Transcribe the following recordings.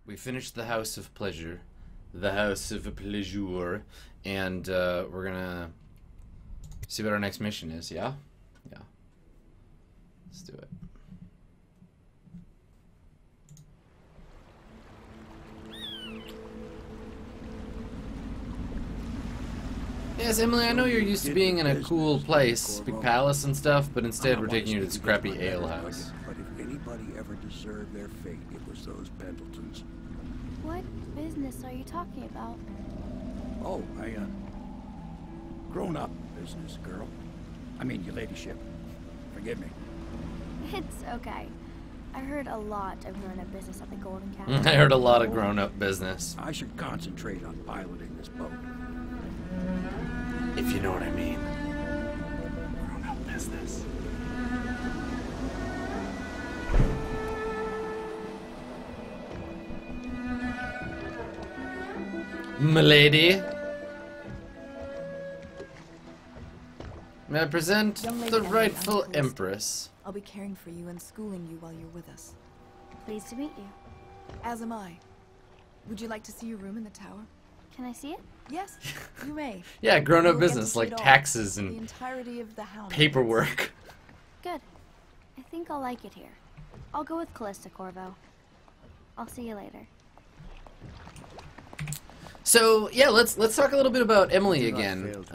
We finished the House of Pleasure. The House of Pleasure. And we're gonna see what our next mission is, yeah? Yeah. Let's do it. Yes, Emily, I know you're used to being in a cool place, big palace and stuff, but instead we're taking you to this crappy ale house. But if anybody ever deserved their fate, it was those Pendletons. What business are you talking about? Oh, grown-up business, girl. I mean, your ladyship. Forgive me. It's okay. I heard a lot of grown-up business at the Golden Castle. I heard a lot of grown-up business. I should concentrate on piloting this boat. If you know what I mean. Grown-up business. Milady. May I present the rightful Empress? I'll be caring for you and schooling you while you're with us. Pleased to meet you. As am I. Would you like to see your room in the tower? Can I see it? Yes, you may. Yeah, grown-up You'll get to business, see like it all. taxes The and entirety of the hound paperwork. Good. I think I'll like it here. I'll go with Callista, Corvo. I'll see you later. So yeah, let's talk a little bit about Emily again.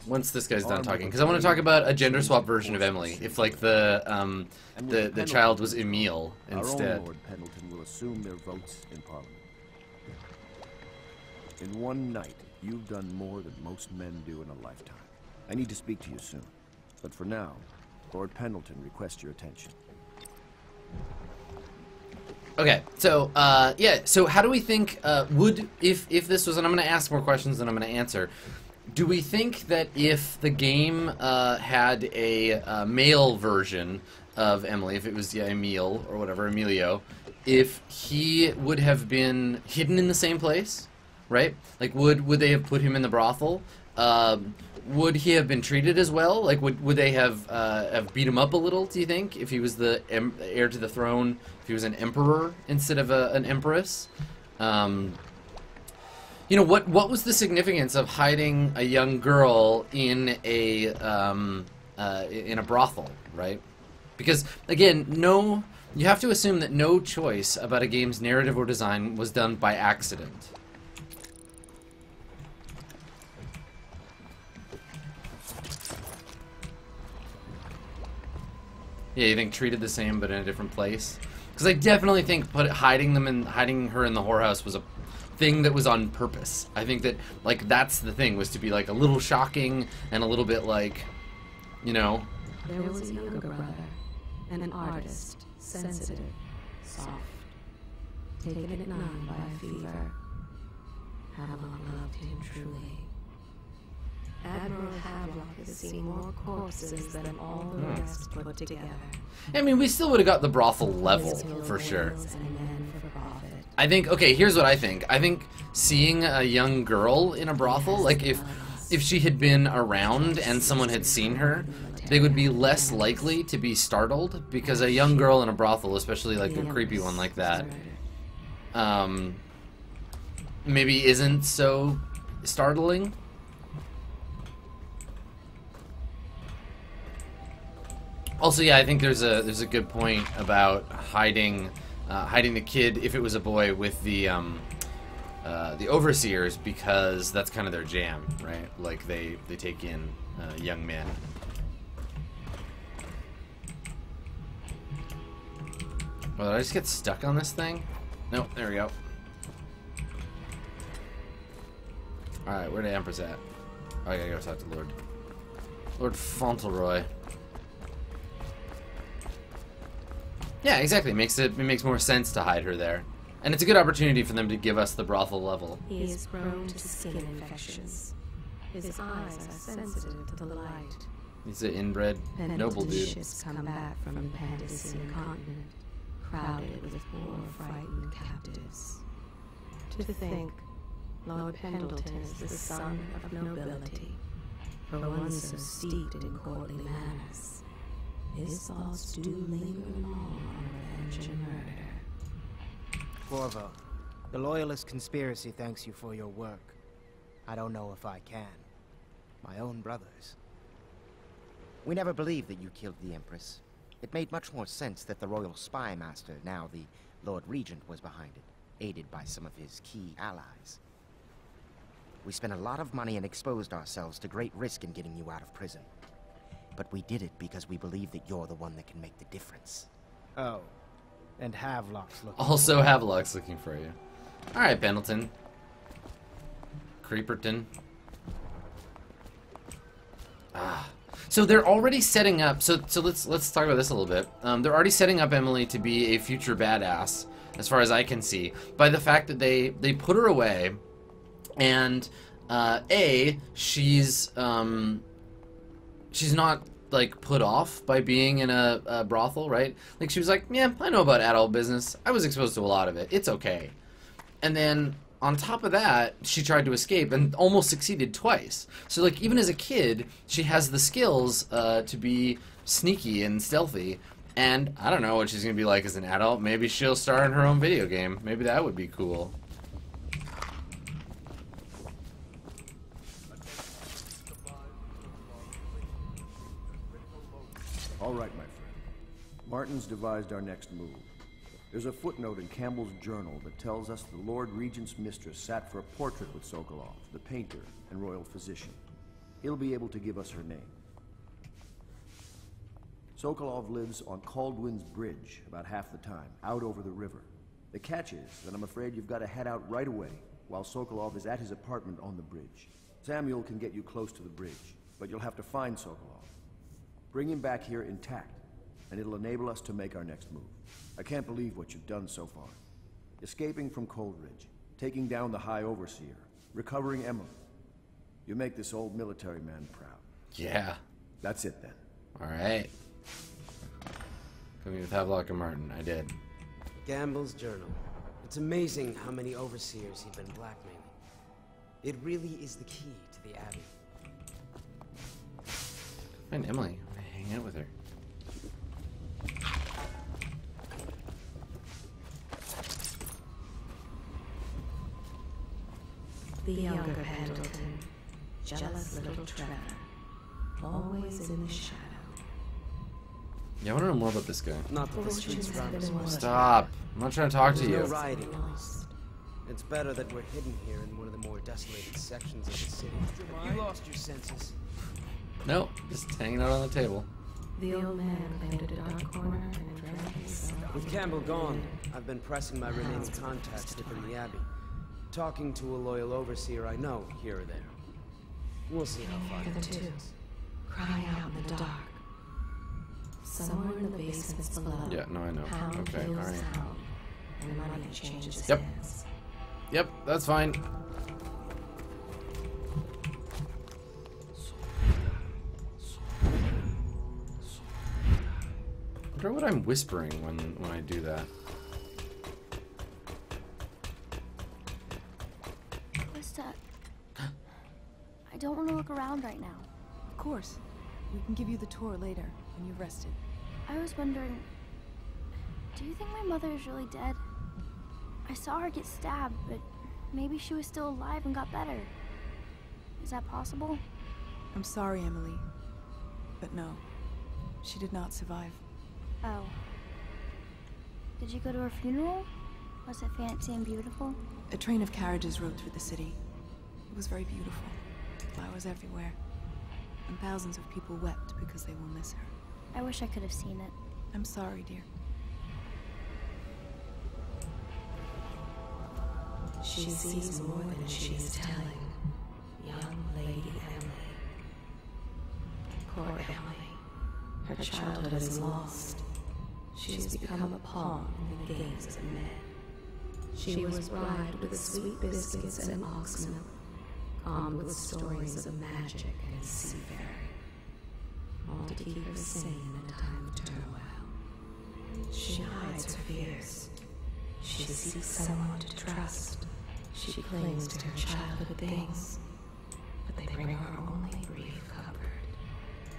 Once this guy's done talking, because I want to talk about a gender swap version of Emily. If like the child was Emile instead. Our own Lord Pendleton will assume their votes in Parliament. In one night, you've done more than most men do in a lifetime. I need to speak to you soon, but for now, Lord Pendleton requests your attention. Okay, so yeah, so how do we think would if this was, and I'm going to ask more questions than I'm going to answer. Do we think that if the game had a male version of Emily, if it was Emile or whatever, Emilio, if he would have been hidden in the same place, right? Like, would they have put him in the brothel? Would he have been treated as well? Like, would they have beat him up a little? Do you think, if he was the heir to the throne, if he was an emperor instead of an empress? You know, what was the significance of hiding a young girl in a brothel, right? Because again, you have to assume that no choice about a game's narrative or design was done by accident. Yeah, you think treated the same but in a different place? Because I definitely think hiding her in the whorehouse was a thing that was on purpose. I think that, like, that's the thing, was to be like a little shocking and a little bit like, you know. There was a younger brother, an artist, sensitive, soft, taken at 9 by a fever. Havelock loved him truly. Admiral Havelock has seen more corpses than all the rest put together. I mean, we still would have got the brothel level, for sure. I think, okay, here's what I think. I think seeing a young girl in a brothel, like if she had been around and someone had seen her, they would be less likely to be startled, because a young girl in a brothel, especially like a creepy one like that, maybe isn't so startling. Also, yeah, I think there's a good point about hiding the kid, if it was a boy, with the overseers, because that's kind of their jam, right? Like they take in young men. Oh, did I just get stuck on this thing? Nope, there we go. Alright, where the Empress at? Oh, I gotta go talk to Lord Fauntleroy. Yeah, exactly. It makes more sense to hide her there. And it's a good opportunity for them to give us the brothel level. He is prone to skin infections. His eyes are sensitive to the light. He's an inbred, noble dude. Ships come back from the Pandician continent, crowded with poor, frightened captives. To think, Lord Pendleton is the son of nobility, for one so steeped in courtly manners. His thoughts do linger long on revenge and murder. Corvo, The Loyalist conspiracy thanks you for your work. I don't know if I can. My own brothers. We never believed that you killed the Empress. It made much more sense that the Royal Spy Master, now the Lord Regent, was behind it, aided by some of his key allies. We spent a lot of money and exposed ourselves to great risk in getting you out of prison. But we did it because we believe that you're the one that can make the difference. Oh. And Havelock's looking. Also, Havelock's looking for you. All right, Pendleton. Creeperton. So they're already setting up. So let's talk about this a little bit. They're already setting up Emily to be a future badass, as far as I can see, by the fact that they put her away, and she's not like put off by being in a brothel, right? Like she was like, yeah, I know about adult business. I was exposed to a lot of it. It's okay. And then on top of that, she tried to escape and almost succeeded twice. So like even as a kid, she has the skills to be sneaky and stealthy. And I don't know what she's gonna be like as an adult. Maybe she'll star in her own video game. Maybe that would be cool. All right, my friend. Martin's devised our next move. There's a footnote in Campbell's journal that tells us the Lord Regent's mistress sat for a portrait with Sokolov, the painter and royal physician. He'll be able to give us her name. Sokolov lives on Caldwin's Bridge about half the time, out over the river. The catch is that I'm afraid you've got to head out right away while Sokolov is at his apartment on the bridge. Samuel can get you close to the bridge, but you'll have to find Sokolov. Bring him back here intact, and it'll enable us to make our next move. I can't believe what you've done so far. Escaping from Coldridge, taking down the High Overseer, recovering Emily. You make this old military man proud. Yeah. That's it then. All right. Coming with Havelock and Martin. I did. Gamble's journal. It's amazing how many overseers he'd been blackmailing. It really is the key to the Abbey. Find Emily. I'm gonna hang out with her. The younger Pendleton, jealous little Trevor, always in the shadow. Yeah, I want to know more about this guy. Not that the streets round us were. Stop. I'm not trying to talk to There's you. no rioting, at least. It's better that we're hidden here in one of the more desolated sections of the city. Have you lost your senses? Nope, just hanging out on the table. The old man claimed a dark corner and drank himself. With Campbell gone, I've been pressing my remaining contacts within the Abbey. Talking to a loyal overseer I know, here or there. We'll see how far The it two, takes. crying out in the dark. Somewhere in the basements below. Yeah, no, I know. Pound Okay, feels alright. sound, and money changes Yep. hands. Yep, that's fine. I wonder what I'm whispering when I do that. Krista, I don't want to look around right now. Of course. We can give you the tour later, when you've rested. I was wondering, do you think my mother is really dead? I saw her get stabbed, but maybe she was still alive and got better. Is that possible? I'm sorry, Emily. But no, she did not survive. Oh. Did you go to her funeral? Was it fancy and beautiful? A train of carriages rode through the city. It was very beautiful. Flowers everywhere. And thousands of people wept because they will miss her. I wish I could have seen it. I'm sorry, dear. She sees more than she is telling. Young Lady Emily. Poor Emily. Her childhood is lost. She has become a pawn in the games of men. She was bribed with sweet biscuits and ox milk, calmed with stories of magic and seafaring, all to keep her sane in a time of turmoil. She hides her fears. She seeks someone to trust. She clings to her childhood things, but they bring her only brief comfort.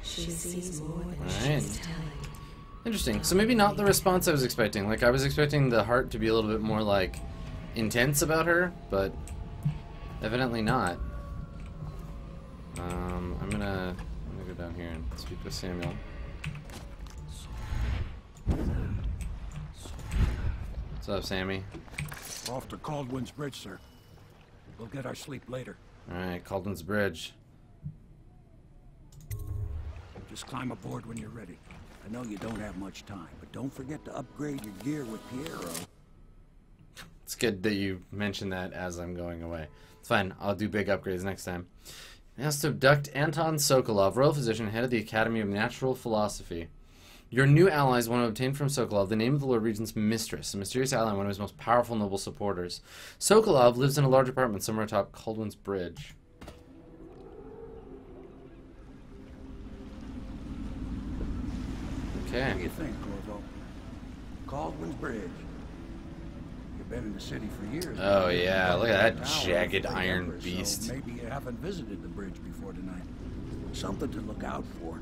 She sees more than she is telling. Interesting. So maybe not the response I was expecting. Like, I was expecting the heart to be a little bit more like, intense about her, but evidently not. I'm gonna go down here and speak with Samuel. What's up, Sammy? Off to Caldwell's Bridge, sir. We'll get our sleep later. Alright, Caldwell's Bridge. Just climb aboard when you're ready. I know you don't have much time, but don't forget to upgrade your gear with Piero. It's good that you mentioned that as I'm going away. It's fine. I'll do big upgrades next time. He has to abduct Anton Sokolov, royal physician, head of the Academy of Natural Philosophy. Your new allies want to obtain from Sokolov the name of the Lord Regent's mistress, a mysterious ally and one of his most powerful noble supporters. Sokolov lives in a large apartment somewhere atop Caldwell's Bridge. Okay. What do you think, Corvo? Caldwell's Bridge. You've been in the city for years. Oh yeah, look at that jagged Tower, iron Empress, beast. So maybe you haven't visited the bridge before tonight. Something to look out for.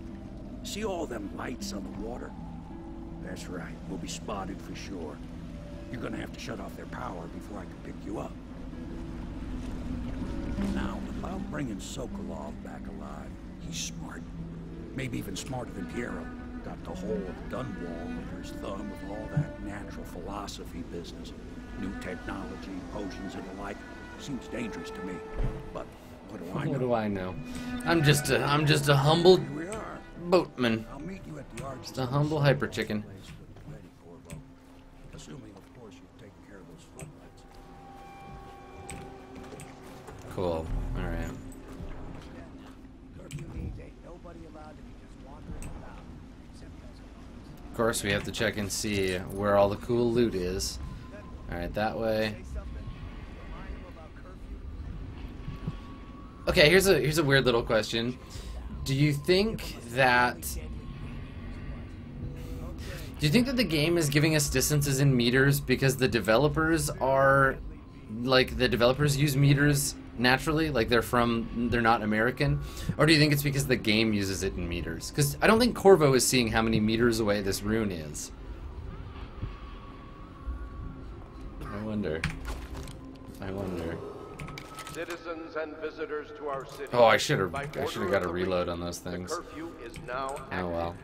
See all them lights on the water? That's right. We'll be spotted for sure. You're gonna have to shut off their power before I can pick you up. Now, about bringing Sokolov back alive, he's smart. Maybe even smarter than Piero. Got the whole of Dunwall under his thumb with all that natural philosophy business. New technology, potions and the like. Seems dangerous to me. But what do I know? What do I know? I'm just a humble Here we are. boatman. I'll meet you at the arch. Just a humble hyper chicken. Ready, Corvo. Assuming, of course, you've taken care of those floodlights. Cool. All right. Of course, we have to check and see where all the cool loot is. All right, that way. Okay, here's a weird little question. Do you think that the game is giving us distances in meters because the developers are like the developers use meters naturally, like they're not American, or do you think it's because the game uses it in meters? Because I don't think Corvo is seeing how many meters away this rune is. I wonder. Citizens and visitors to our city. Oh, I should have got a reload on those things. The curfew is now active. Oh well.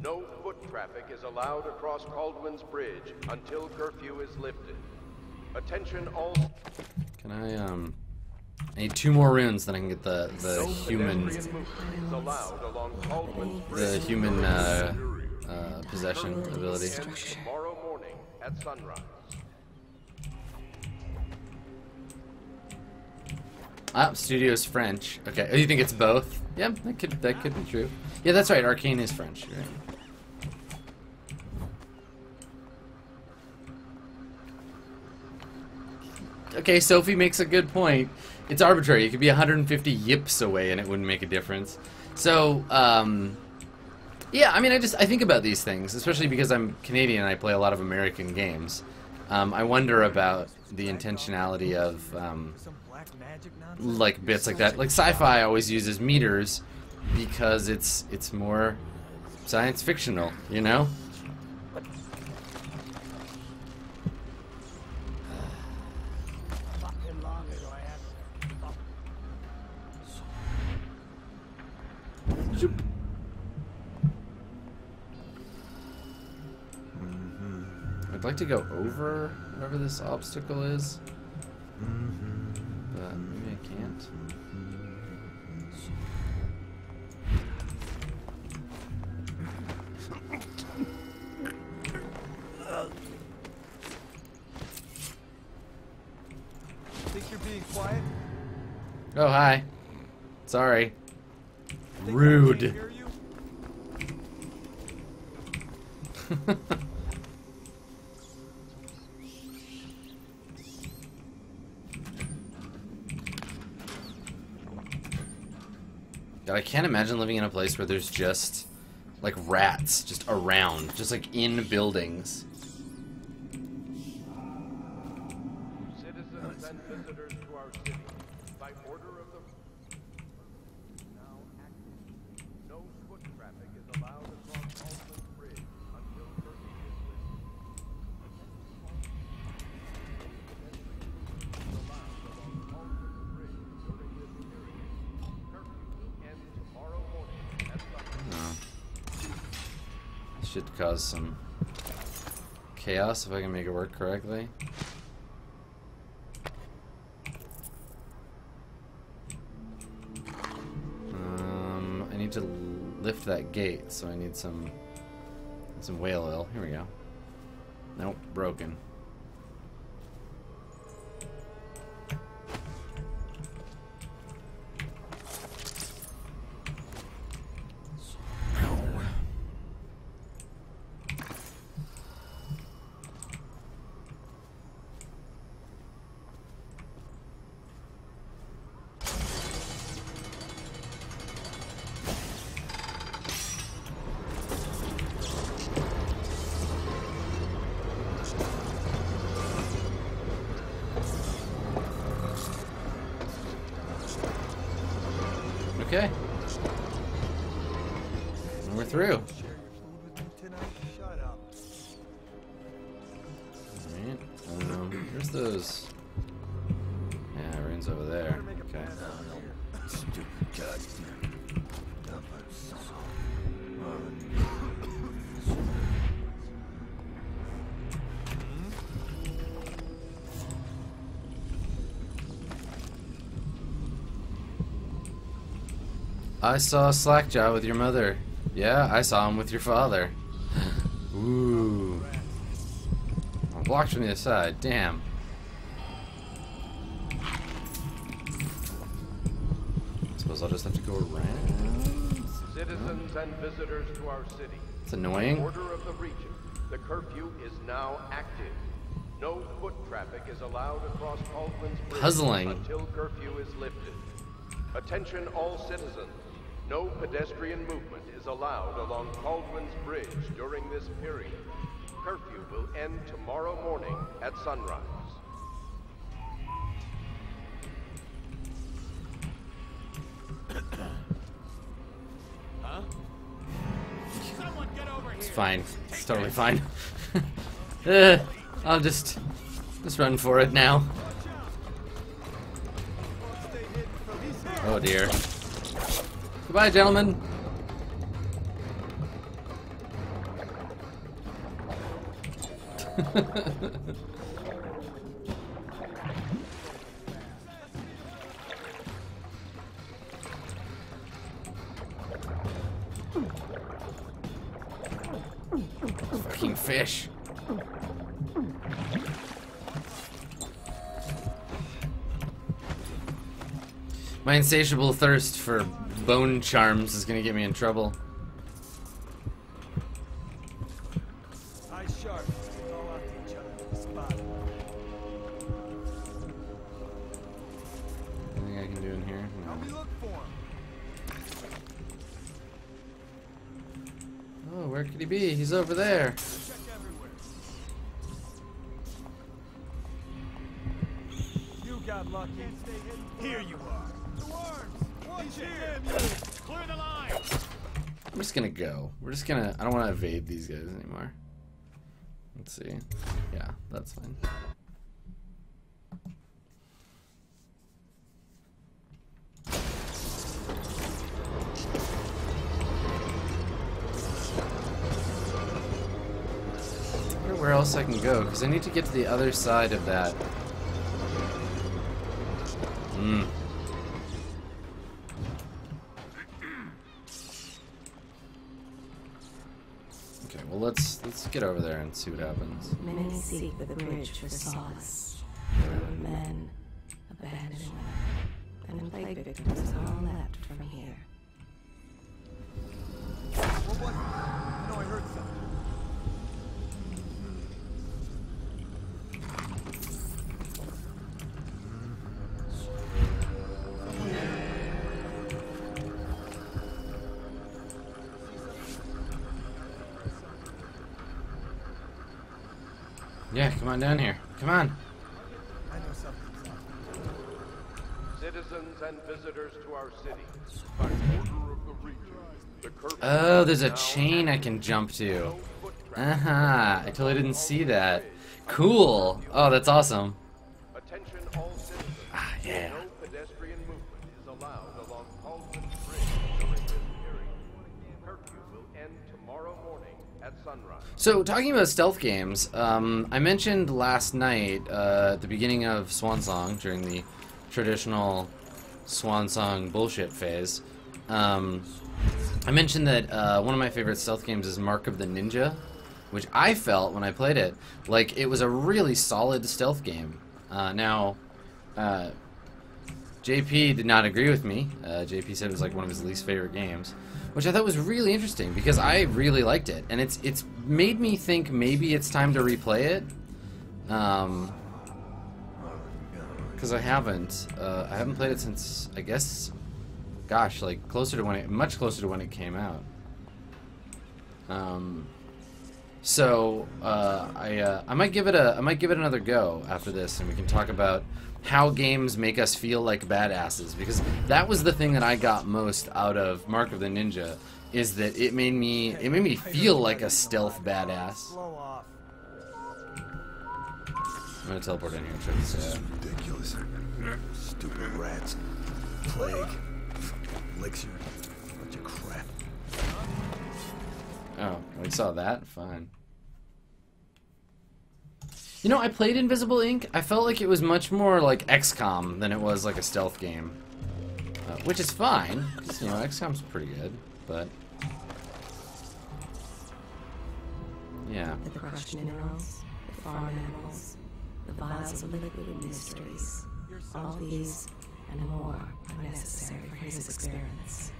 No foot traffic is allowed across Caldwell's Bridge until curfew is lifted. Attention all. Can I need 2 more runes, then I can get the human possession ability. Tomorrow morning at sunrise. Ah, Studio's French. Okay, oh, you think it's both? Yeah, that could be true. Yeah, that's right. Arkane is French. You're right. Okay, Sophie makes a good point. It's arbitrary. It could be 150 yips away and it wouldn't make a difference. So, yeah, I mean, I think about these things, especially because I'm Canadian and I play a lot of American games. I wonder about the intentionality of, like, bits like that. Like, sci-fi always uses meters because it's more science fictional, you know? I'd like to go over whatever this obstacle is, but maybe I can't. Think you're being quiet? Oh, hi. Sorry. Rude. God, I can't imagine living in a place where there's just, like, rats just around, just, like, in buildings. Citizens and visitors to our city, by order of the now active. No foot traffic is allowed across Caldwell's Bridge until curfew is lifted. should cause some chaos if I can make it work correctly. I need to lift that gate, so I need some whale oil. Here we go. Nope, broken. Okay. And we're through. Alright. Where's those? Yeah, Rune's over there. Okay. Stupid goddamn. I saw Slackjaw with your mother. Yeah, I saw him with your father. Ooh. I'm blocked from the other side. Damn. Suppose I'll just have to go around. Citizens and visitors to our city. It's annoying. Order of the region. The curfew is now active. No foot traffic is allowed across Baldwin's Bridge Puzzling. until curfew is lifted. Attention all citizens. No pedestrian movement is allowed along Baldwin's Bridge during this period. Curfew will end tomorrow morning at sunrise. Huh? Someone get over here. It's fine. It's totally fine. I'll just run for it now. Oh dear. Goodbye, gentlemen. Fucking fish. My insatiable thirst for bone charms is gonna get me in trouble. Eyes sharp. Call out to each other with the spot. Anything I can do in here? Help me look for him. Oh, where could he be? He's over there. Check everywhere. You got lucky. Can't stay hidden. Here you are. The worms. Watch it. Clear the line. I'm just gonna go. We're just gonna. I don't want to evade these guys anymore. Let's see. Yeah, that's fine. I wonder where else I can go, because I need to get to the other side of that. Okay, well let's get over there and see what happens. Many seek the bridge for solace. There were men, abandoned women, and plague victims all left from here. What was it? No, I heard something. Yeah, come on down here. Come on. I know something's up. Citizens and visitors to our city. By order of the region, the curfew Oh, there's a is now chain I active. can jump to. No foot traffic I totally didn't see that. Cool. Oh, that's awesome. Attention all citizens. Yeah. No pedestrian movement is allowed along Baldwin's Bridge during this period. Curfew will end tomorrow morning at sunrise. So, talking about stealth games, I mentioned last night at the beginning of Swansong, during the traditional Swansong bullshit phase, I mentioned that one of my favorite stealth games is Mark of the Ninja, which I felt, when I played it, like it was a really solid stealth game. Now, JP did not agree with me. JP said it was like one of his least favorite games, which I thought was really interesting because I really liked it, and it's made me think maybe it's time to replay it, because I haven't played it since, I guess, gosh, like much closer to when it came out. So I might give it another go after this, and we can talk about how games make us feel like badasses, because that was the thing that I got most out of Mark of the Ninja, is that it made me feel like a stealth badass. I'm gonna teleport in here and check this out. Ridiculous. Stupid rats. Plague. Elixir. Bunch of crap. Oh, we saw that? Fine. You know, I played Invisible Ink. I felt like it was much more like XCOM than it was like a stealth game. Which is fine, because, you know, XCOM's pretty good, but... yeah. The crushed minerals, the farm animals, the vials of liquid mysteries. All these and more are necessary for his experiments.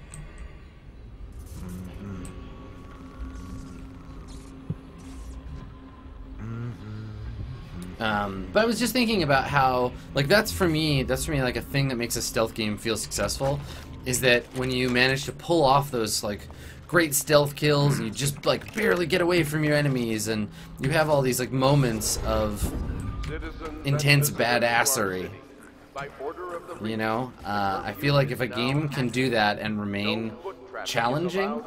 But I was just thinking about how, like, that's for me like a thing that makes a stealth game feel successful, is that when you manage to pull off those like great stealth kills, and you just like barely get away from your enemies, and you have all these like moments of intense badassery. You know, I feel like if a game can do that and remain challenging,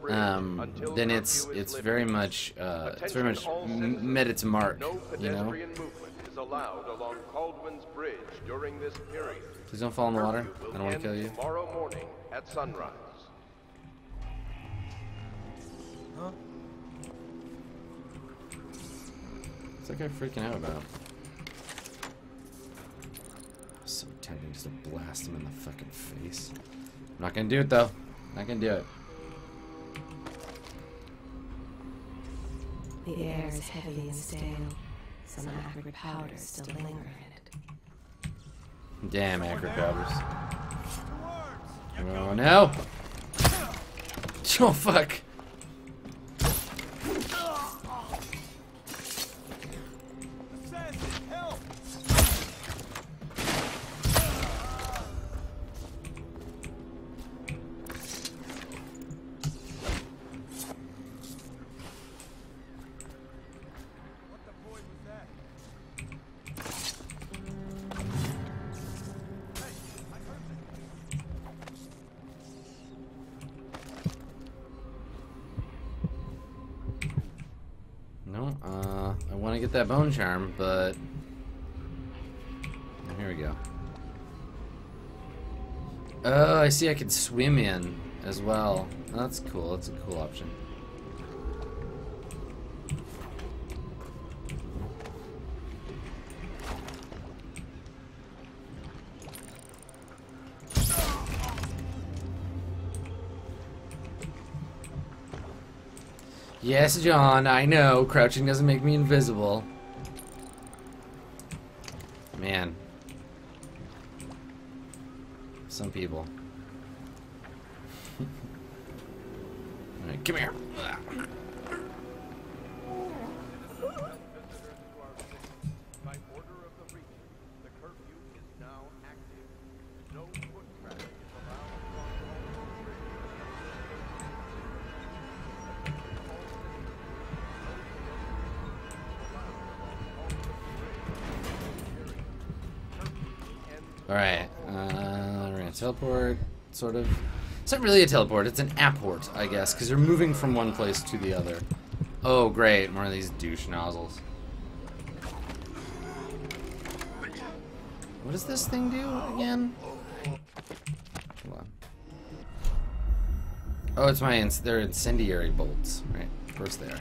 then it's very much met its mark. You know. Please don't fall in the water. I don't want to kill you. Tomorrow morning at sunrise. What's that guy freaking out about? So tempting just to blast him in the fucking face. I'm not gonna do it though. Not gonna do it. The air is heavy and stale. Some acrid powders still linger in it. Damn acrid powders. Oh no! Oh fuck! I want to get that bone charm, but here we go. Oh, I see I can swim in as well. That's cool. That's a cool option. Yes, John, I know. Crouching doesn't make me invisible. Man. Some people. Alright, come here. By order of the regent, the curfew is now active. No foot traffic is allowed along Alright, we're gonna teleport, sort of. It's not really a teleport, it's an apport, I guess, because you're moving from one place to the other. Oh, great, more of these douche nozzles. What does this thing do again? Hold on. Oh, it's they're incendiary bolts, right? Of course they are.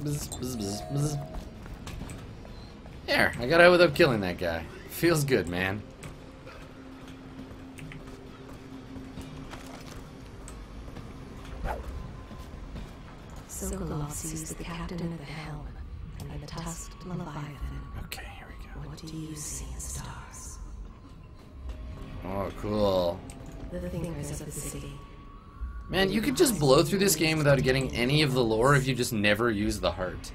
Bzz, bzz, bzz, bzz. There, I got out without killing that guy. Feels good, man. Sokolov sees the captain at the helm and the tusked Leviathan. Okay, here we go. What do you see in stars? Oh, cool. The fingers of the city. Man, you could just blow through this game without getting any of the lore if you just never use the heart.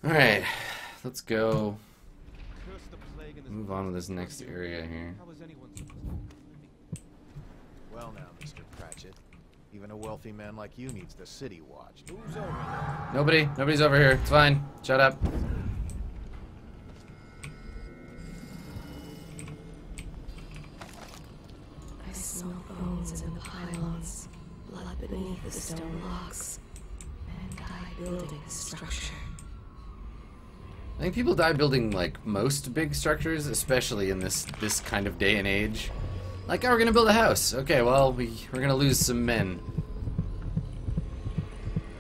Alright, let's go move on to this next area here. Well now, Mr. Pratchett, even a wealthy man like you needs the city watched. Who's over there? Nobody's over here. It's fine. Shut up. I smell bones in the pylons, blood beneath the stone blocks, and die building the structure. I think people die building like most big structures, especially in this kind of day and age. Like, oh, we're gonna build a house. Okay, well, we're gonna lose some men.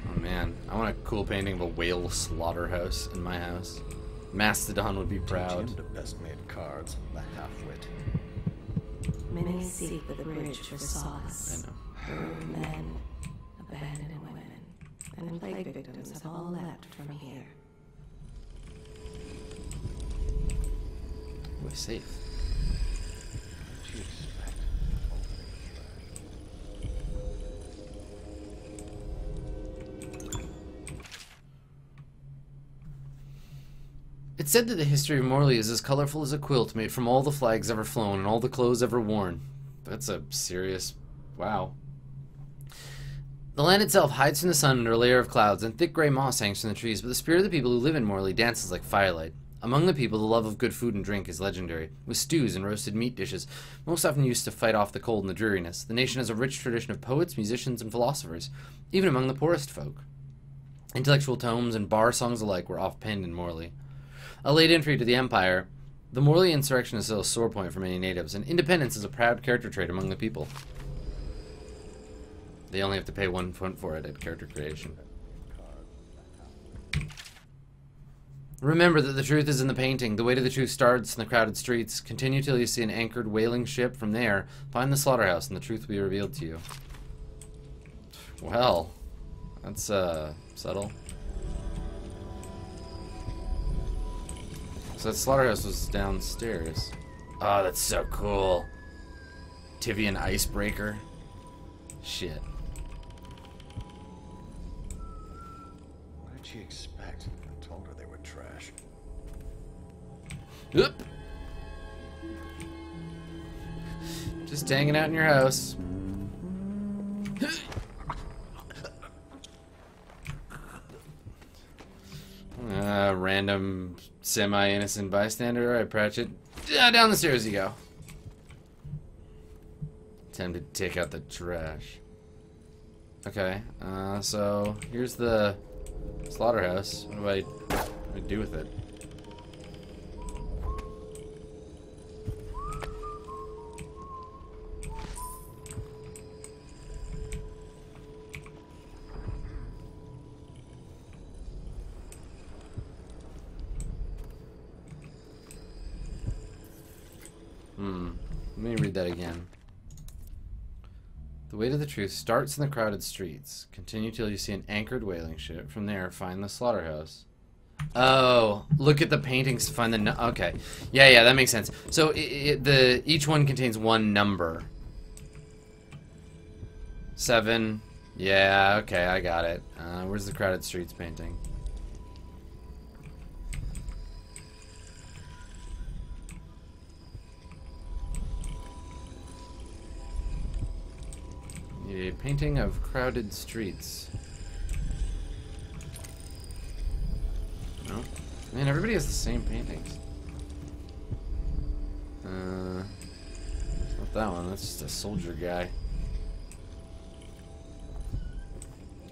Oh man, I want a cool painting of a whale slaughterhouse in my house. Mastodon would be proud. The best made cards, the half-wit. Many seek the bridge for solace. I know. Ruined men, abandoned women, and plague victims have all left from here. We're safe. What you expect? It's said that the history of Morley is as colorful as a quilt made from all the flags ever flown and all the clothes ever worn. That's a serious... wow. The land itself hides from the sun under a layer of clouds, and thick gray moss hangs from the trees, but the spirit of the people who live in Morley dances like firelight. Among the people, the love of good food and drink is legendary, with stews and roasted meat dishes, most often used to fight off the cold and the dreariness. The nation has a rich tradition of poets, musicians, and philosophers, even among the poorest folk. Intellectual tomes and bar songs alike were oft penned in Morley. A late entry to the Empire, the Morley insurrection is still a sore point for many natives, and independence is a proud character trait among the people. They only have to pay 1 point for it at character creation. Remember that the truth is in the painting. The way to the truth starts in the crowded streets. Continue till you see an anchored whaling ship. From there, find the slaughterhouse, and the truth will be revealed to you. Well, that's subtle. So that slaughterhouse was downstairs. Oh, that's so cool. Tivian icebreaker. Shit. What did she expect? I told her they were trash. Oop. Just hanging out in your house. Random semi-innocent bystander. Alright, Pratchett. Down the stairs you go. Time to take out the trash. Okay, so here's the slaughterhouse. What do I do with it? Let me read that again. The way to the truth starts in the crowded streets. Continue till you see an anchored whaling ship. From there, find the slaughterhouse. Oh, look at the paintings to find the... okay. Yeah, that makes sense. So each one contains one number. 7. Yeah, okay, I got it. Where's the crowded streets painting? A painting of crowded streets. No? Man, everybody has the same paintings. Not that one, that's just a soldier guy.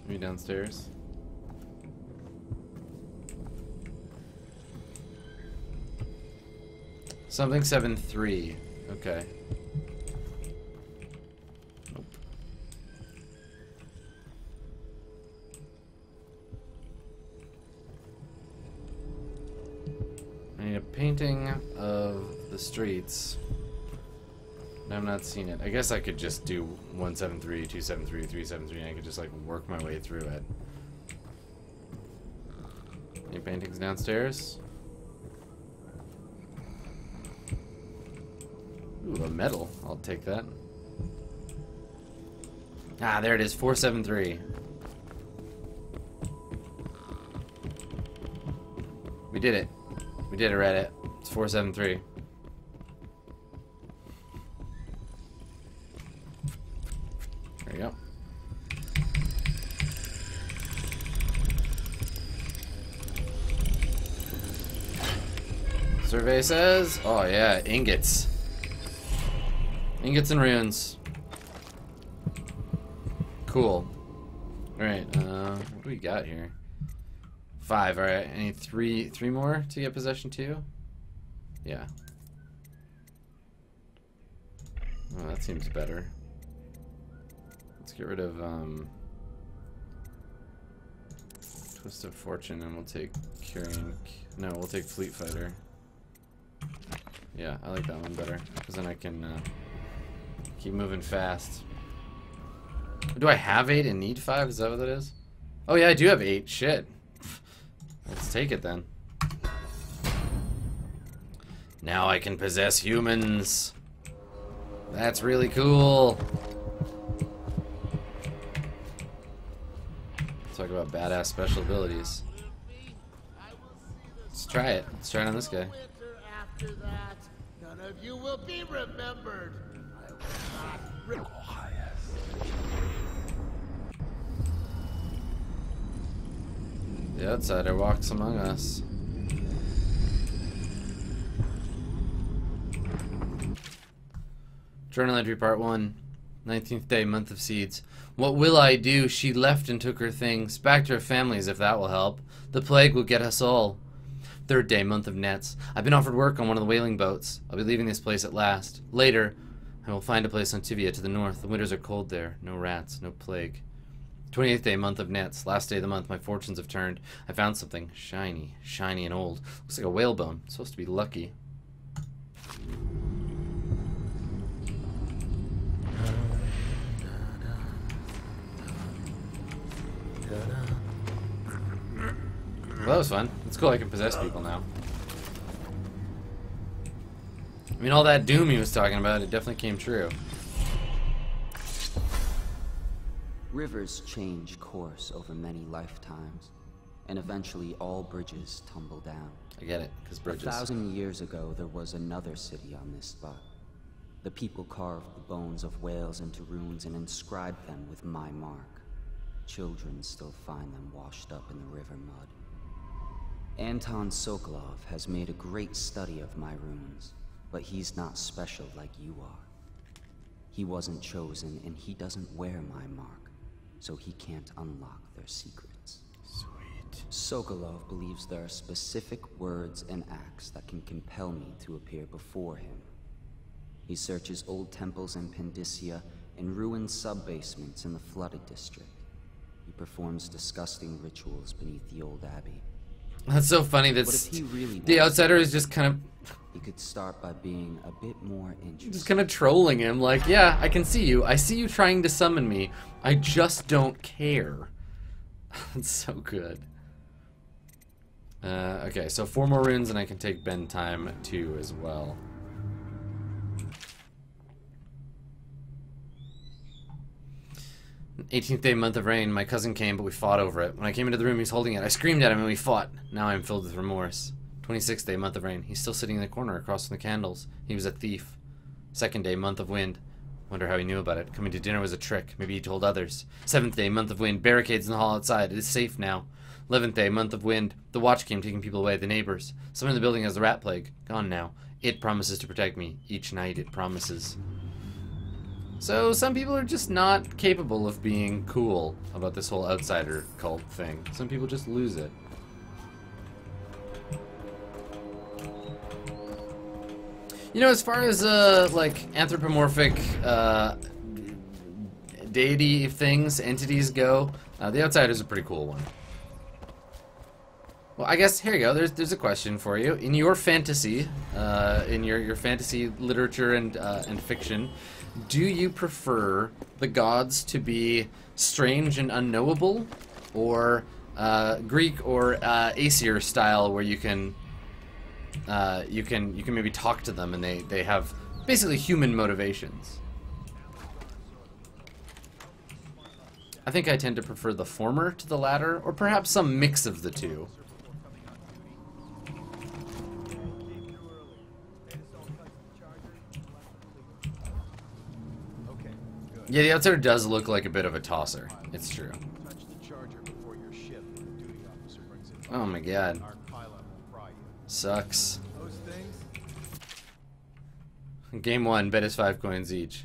Me downstairs. Something 7-3. Okay. painting of the streets. I'm not seeing it. I guess I could just do 173, 273, 373, and I could just like work my way through it. Any paintings downstairs? Ooh, a medal. I'll take that. Ah, there it is, 473. We did it. We did it, Reddit. It's 473. There you go. Survey says, oh yeah, ingots. Ingots and runes. Cool. Alright, what do we got here? 5, alright. I need three more to get possession 2? Yeah. Oh, that seems better. Let's get rid of, Twist of Fortune, and we'll take Carrying... No, we'll take Fleet Fighter. Yeah, I like that one better, because then I can, keep moving fast. Do I have 8 and need 5? Is that what that is? Oh yeah, I do have 8. Shit. Let's take it then. Now I can possess humans. That's really cool. Let's talk about badass special abilities. Let's try it. Let's try it on this guy. After that, none of you will be remembered. I will not The outsider walks among us. Journal entry part 1. 19th day, month of seeds. What will I do? She left and took her things. Back to her families, if that will help. The plague will get us all. 3rd day, month of nets. I've been offered work on one of the whaling boats. I'll be leaving this place at last. Later, I will find a place on Tivia to the north. The winters are cold there. No rats, no plague. 28th day, month of nets. Last day of the month, my fortunes have turned. I found something shiny, shiny and old. Looks like a whale bone. It's supposed to be lucky. Well, that was fun. It's cool I can possess people now. I mean, all that doom he was talking about, it definitely came true. Rivers change course over many lifetimes, and eventually all bridges tumble down. I get it, because bridges. 1,000 years ago, there was another city on this spot. The people carved the bones of whales into runes and inscribed them with my mark. Children still find them washed up in the river mud. Anton Sokolov has made a great study of my runes, but he's not special like you are. He wasn't chosen, and he doesn't wear my mark, so he can't unlock their secrets. Sweet. Sokolov believes there are specific words and acts that can compel me to appear before him. He searches old temples in Pendicia and ruined sub-basements in the flooded district. He performs disgusting rituals beneath the old abbey. That's so funny. That's the outsider is just kind of. He could start by being a bit more interesting. Just kind of trolling him, like, yeah, I can see you. I see you trying to summon me. I just don't care. That's so good. Okay, so 4 more runes, and I can take Ben time 2 as well. "18th day, month of rain. My cousin came, but we fought over it. When I came into the room, he's holding it. I screamed at him, and we fought. Now I am filled with remorse. 26th day, month of rain. He's still sitting in the corner across from the candles. He was a thief. 2nd day, month of wind. Wonder how he knew about it. Coming to dinner was a trick. Maybe he told others. 7th day, month of wind. Barricades in the hall outside. It is safe now. 11th day, month of wind. The watch came taking people away, the neighbors. Someone in the building has the rat plague. Gone now. It promises to protect me. Each night it promises." So some people are just not capable of being cool about this whole outsider cult thing. Some people just lose it. You know, as far as like anthropomorphic deity things, entities go, the outsider's a pretty cool one. Well, I guess here you go. There's a question for you. In your fantasy, in your fantasy literature and fiction, do you prefer the gods to be strange and unknowable, or Greek or Aesir style, where you can maybe talk to them and they have basically human motivations? I think I tend to prefer the former to the latter, or perhaps some mix of the two. Yeah, the outsider does look like a bit of a tosser. It's true. Oh my god. Sucks. Game 1, bet is 5 coins each.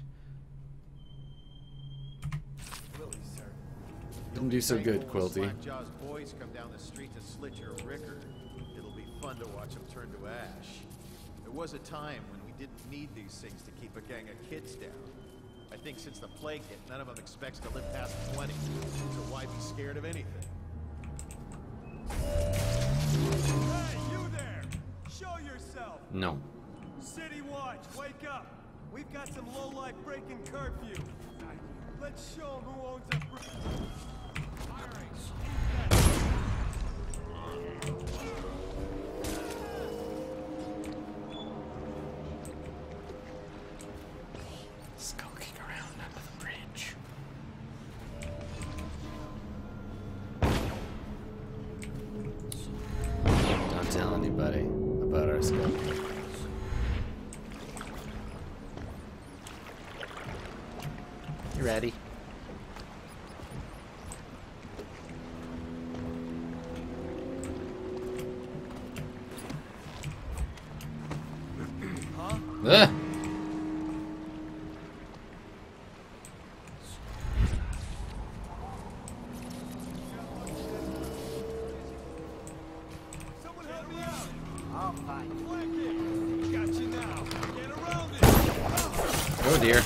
Didn't do so good, Quilty. Boys come down the street to slit your ricker. It'll be fun to watch them turn to ash. There was a time when we didn't need these things to keep a gang of kids down. I think since the plague hit, none of them expects to live past 20. So why be scared of anything? Hey, you there! Show yourself! No. City Watch, wake up! We've got some lowlife breaking curfew. Let's show them who owns a Skulking around under the bridge. Don't tell anybody about our skulking. You ready? Huh? Someone help me out! I'll fight. Got you now. Get around it. Oh dear.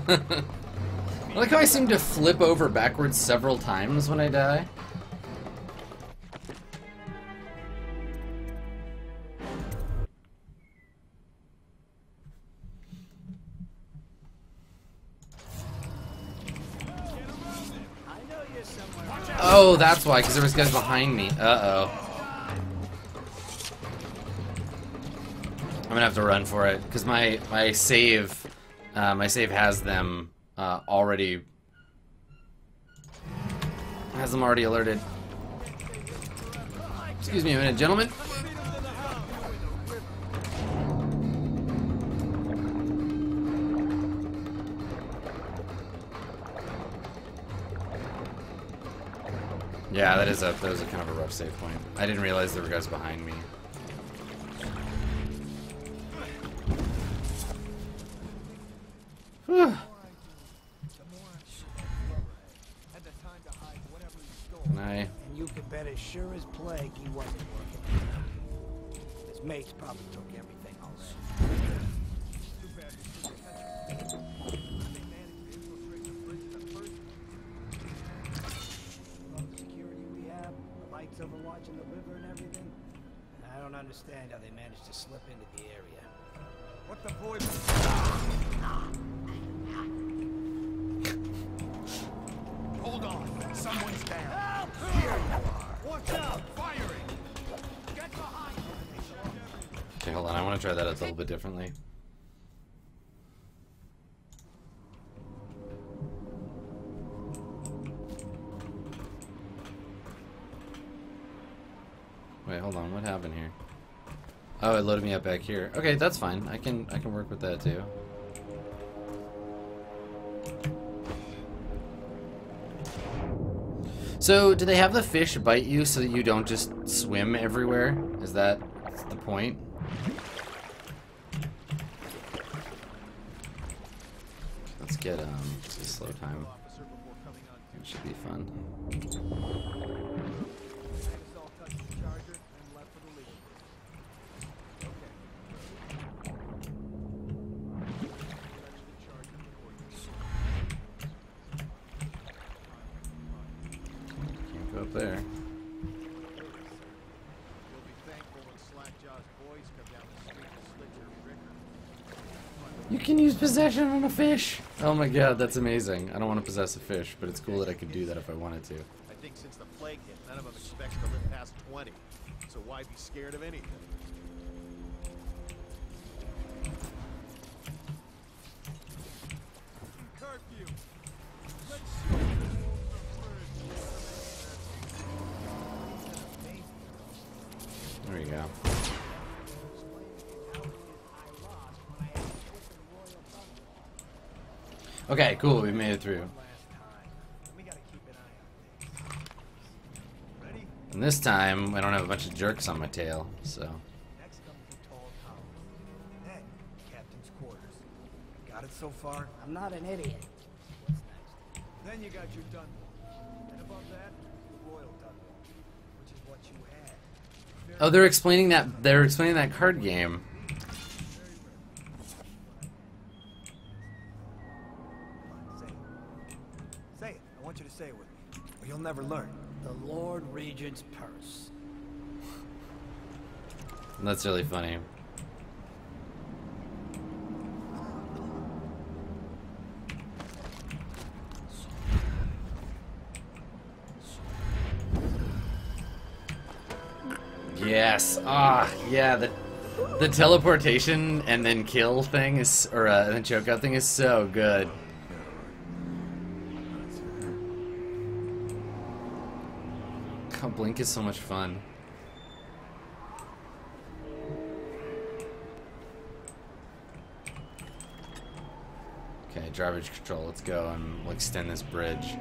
I like how I seem to flip over backwards several times when I die. Oh, that's why, because there was guys behind me. Uh-oh. I'm gonna have to run for it, because my save has them already alerted. Excuse me a minute, gentlemen. Yeah, that was a kind of a rough save point. I didn't realize there were guys behind me. Whew. And you can bet as sure as plague he wasn't working. His mates probably took everything already. Security we have, the lights overwatching the river and everything. And I don't understand how they managed to slip into the area. What the boy? Hold on, someone's down. Help! Here you are. Watch out! Firing! Get behind you! Okay, hold on. I want to try that a little bit differently. Wait, hold on. What happened here? Oh, it loaded me up back here. Okay, that's fine. I can work with that too. So, do they have the fish bite you so that you don't just swim everywhere? Is that the point? Let's get slow time. It should be fun. Can't go up there. You can use possession on a fish. Oh my god, that's amazing. I don't want to possess a fish, but it's cool that I could do that if I wanted to. I think since the plague hit, none of them expect to live past 20. So why be scared of anything? Curfew. There you go. Okay, cool. We made it through. And this time, I don't have a bunch of jerks on my tail, so. Next comes the tall tower. Then, captain's quarters. Got it so far? I'm not an idiot. What's next? Then you got your Dunwall. And above that, the Royal Dunwall, which is what you had. Oh, they're explaining that. They're explaining that card game. Say it. I want you to say it with me, or you'll never learn. The Lord Regent's purse. That's really funny. Yes. Ah, yeah. The teleportation and then kill thing is, or and then choke out thing is so good. Blink is so much fun. Okay, garbage control. Let's go and we'll extend this bridge.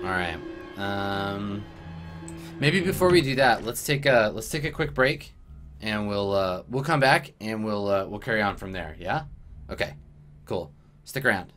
All right. Maybe before we do that, let's take a quick break, and we'll come back and we'll carry on from there. Yeah. Okay. Cool. Stick around.